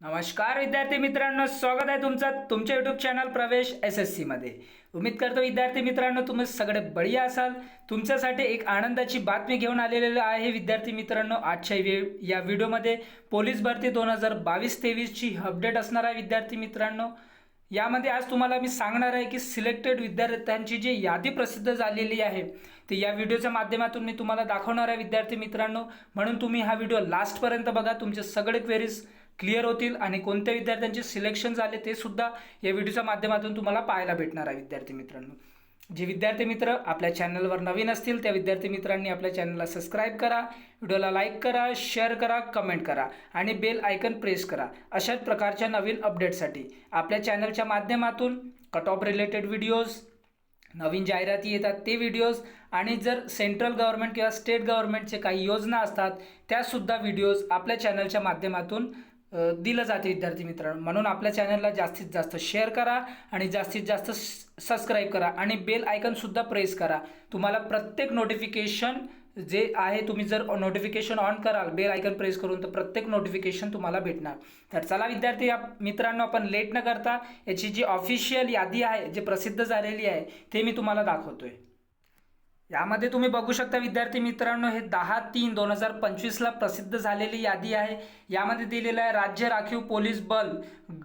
नमस्कार विद्यार्थी मित्रांनो, स्वागत आहे तुमचं तुमच्या यूट्यूब चॅनल प्रवेश SSC मध्ये। उम्मीद करतो विद्यार्थी मित्रांनो तुम्ही सगळे बढिया असाल। तुमच्यासाठी एक आनंदाची बातमी घेऊन आलेली आहे विद्यार्थी मित्रांनो। आजच्या या व्हिडिओमध्ये पोलीस भरती 2022-23 ची अपडेट असणार आहे विद्यार्थी मित्रांनो। यामध्ये आज तुम्हाला मी सांगणार आहे की सिलेक्टेड विद्यार्थ्यांची जी यादी प्रसिद्ध झालेली आहे ते या व्हिडिओच्या माध्यमातून मी तुम्हाला दाखवणार आहे विद्यार्थी मित्रांनो। म्हणून तुम्ही हा व्हिडिओ लास्ट पर्यंत बघा, तुमचे सगळे क्वेरीज क्लिअर होतील आणि कोणत्या विद्यार्थ्यांचे सिलेक्शन झाले ते सुद्धा या व्हिडिओच्या माध्यमातून तुम्हाला पाहायला भेटणार आहे विद्यार्थी मित्रांनो। जे विद्यार्थी मित्र आपल्या चॅनलवर नवीन असतील त्या विद्यार्थी मित्रांनी आपल्या चॅनलला सबस्क्राइब करा, व्हिडिओला लाईक करा, शेअर करा, कमेंट करा आणि बेल आयकन प्रेस करा। अशाच प्रकारच्या नवीन अपडेटसाठी आपल्या चॅनलच्या माध्यमातून कट ऑफ रिलेटेड व्हिडिओज, नवीन जाहिराती येतात ते व्हिडिओज आणि जर सेंट्रल गव्हर्नमेंट किंवा स्टेट गव्हर्नमेंटचे काही योजना असतात त्यासुद्धा व्हिडिओज आपल्या चॅनलच्या माध्यमातून दिलं जाते विद्यार्थी मित्रांनो। म्हणून आपल्या चॅनलला जास्तीत जास्त शेअर करा आणि जास्तीत जास्त सबस्क्राइब करा आणि बेल आयकन सुद्धा प्रेस करा। तुम्हाला प्रत्येक नोटिफिकेशन जे आहे, तुम्ही जर नोटिफिकेशन ऑन कराल बेल आयकन प्रेस करून तर प्रत्येक नोटिफिकेशन तुम्हाला भेटणार। तर चला विद्यार्थी मित्रांनो, आपण लेट न करता याची जी ऑफिशियल यादी आहे, जे प्रसिद्ध झालेली आहे ते मी तुम्हाला दाखवतोय। यामध्ये तुम्ही बघू शकता विद्यार्थी मित्रांनो, हे 10/3/2025 ला प्रसिद्ध झालेली यादी आहे। यामध्ये दिलेलं आहे राज्य राखीव पोलीस बल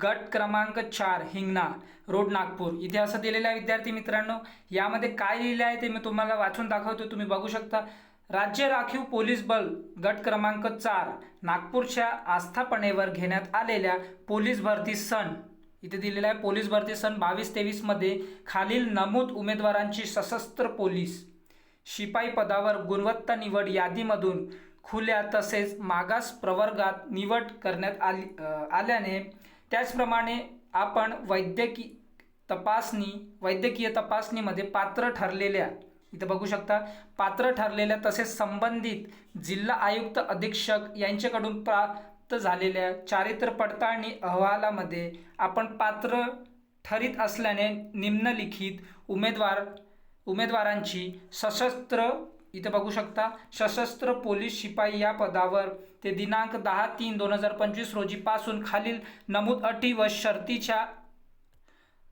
गट क्रमांक 4 हिंगणा रोड नागपूर, इथे असं दिलेलं आहे विद्यार्थी मित्रांनो। यामध्ये काय लिहिलं आहे ते मी तुम्हाला वाचून दाखवतो, तुम्ही बघू शकता। राज्य राखीव पोलीस बल गट क्रमांक 4 नागपूरच्या आस्थापनेवर घेण्यात आलेल्या पोलीस भरती सन, इथे दिलेला आहे पोलीस भरती सन 22-23 मध्ये खालील नमूद उमेदवारांची सशस्त्र पोलीस शिपाई पदावर गुणवत्ता निवड यादीमधून खुल्या तसेच मागास प्रवर्गात निवड करण्यात आल्याने त्याचप्रमाणे आपण वैद्यकीय तपासणीमध्ये पात्र ठरलेल्या, इथे बघू शकता, पात्र ठरलेल्या तसेच संबंधित जिल्हा आयुक्त अधीक्षक यांच्याकडून प्राप्त झालेल्या चारित्र्य पडताळणी अहवालामध्ये आपण पात्र ठरित असल्याने निम्नलिखित उमेदवारांची सशस्त्र, इथे बघू शकता, सशस्त्र पोलीस शिपाई या पदावर ते दिनांक 10/3/2025 रोजी पासून खालील नमूद अटी व शर्तीच्या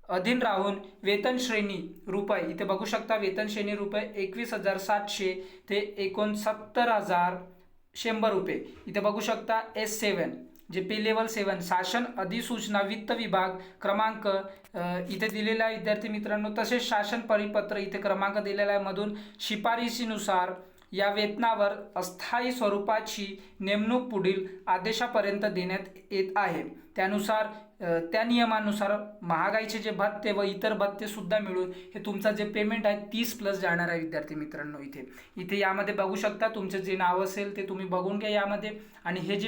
अधीन राहून वेतन श्रेणी रुपये, इथे बघू शकता वेतन श्रेणी रुपये 21,700 ते 69,100 रुपये, इथे बघू शकता S7 जे पे लेवल 7 शासन अधिसूचना वित्त विभाग क्रमांक इथे दिलेला आहे विद्यार्थी मित्रांनो। तसेच शासन परिपत्र इथे क्रमांक दिलेला आहे मधून शिफारशीनुसार या वेतनावर अस्थायी स्वरूपाची नेमणूक पुढील आदेशापर्यंत देण्यात येत आहे। त्यानुसार त्या नियमानुसार महागाईचे जे भत्ते व इतर भत्ते सुद्धा मिळून हे तुमचा जे पेमेंट आहे 30+ जाणार आहे विद्यार्थी मित्रांनो। इथे यामध्ये बघू शकता तुमचे जे नाव असेल ते तुम्ही बघून घ्या यामध्ये। आणि हे जे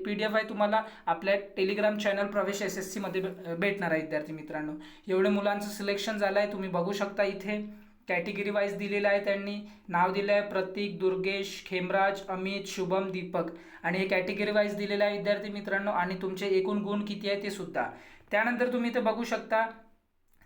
PDF आहे तुम्हाला आपल्या टेलिग्राम चॅनल प्रवेश SSC मध्ये भेटणार आहे विद्यार्थी मित्रांनो। एवढे मुलांचं सिलेक्शन झालं आहे, तुम्ही बघू शकता। इथे कॅटेगरी वाईज दिलेलं आहे, त्यांनी नाव दिलं आहे प्रतीक, दुर्गेश, खेमराज, अमित, शुभम, दीपक आणि हे कॅटेगरी वाईज दिलेलं आहे विद्यार्थी मित्रांनो। आणि तुमचे एकूण गुण किती आहे ते सुद्धा। त्यानंतर तुम्ही इथे बघू शकता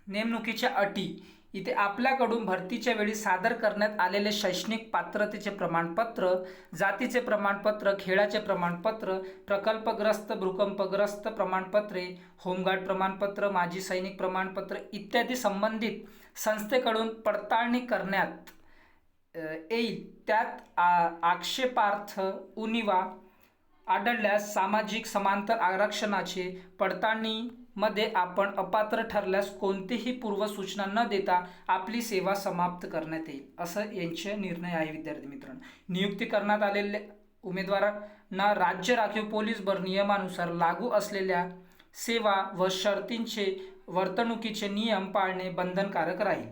नेमणुकीच्या अटी, इथे आपल्याकडून भरतीच्या वेळी सादर करण्यात आलेले शैक्षणिक पात्रतेचे प्रमाणपत्र, जातीचे प्रमाणपत्र, खेळाचे प्रमाणपत्र, प्रकल्पग्रस्त भूकंपग्रस्त प्रमाणपत्रे, होमगार्ड प्रमाणपत्र, माजी सैनिक प्रमाणपत्र इत्यादी संबंधित संस्थेकडून पडताळणी करण्यात येईल। त्यात आक्षेपार्थ उणिवा आढळल्यास सामाजिक समांतर आरक्षणाचे पडताळणीमध्ये आपण अपात्र ठरल्यास कोणतीही पूर्वसूचना न देता आपली सेवा समाप्त करण्यात येईल, असं यांचे निर्णय आहे विद्यार्थी मित्रांनो। नियुक्ती करण्यात आलेल्या उमेदवारांना राज्य राखीव पोलीस भर नियमानुसार लागू असलेल्या सेवा व शर्तींचे वर्तणुकीचे नियम पाळणे बंधनकारक राहील।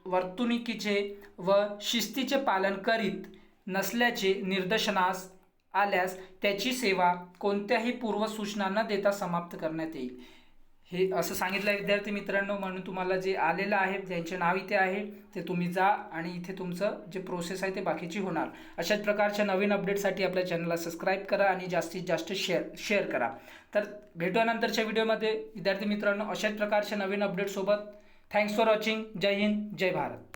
वर्तणुकीचे व शिस्तीचे पालन करीत नसल्याचे निदर्शनास आल्यास त्याची सेवा कोणत्याही पूर्वसूचना न देता समाप्त करण्यात येईल, हे असं सांगितलं आहे विद्यार्थी मित्रांनो। म्हणून तुम्हाला जे आलेलं आहे ज्यांचे नाव इथे आहे ते तुम्ही जा आणि इथे तुमचं जे प्रोसेस आहे ते बाकीची होणार। अशाच प्रकारच्या नवीन अपडेटसाठी आपल्या चॅनलला सबस्क्राइब करा आणि जास्तीत जास्त शेअर करा। तर भेटूया नंतरच्या व्हिडिओमध्ये विद्यार्थी मित्रांनो अशाच प्रकारच्या नवीन अपडेटसोबत। Thanks for watching. जय हिंद, जय भारत।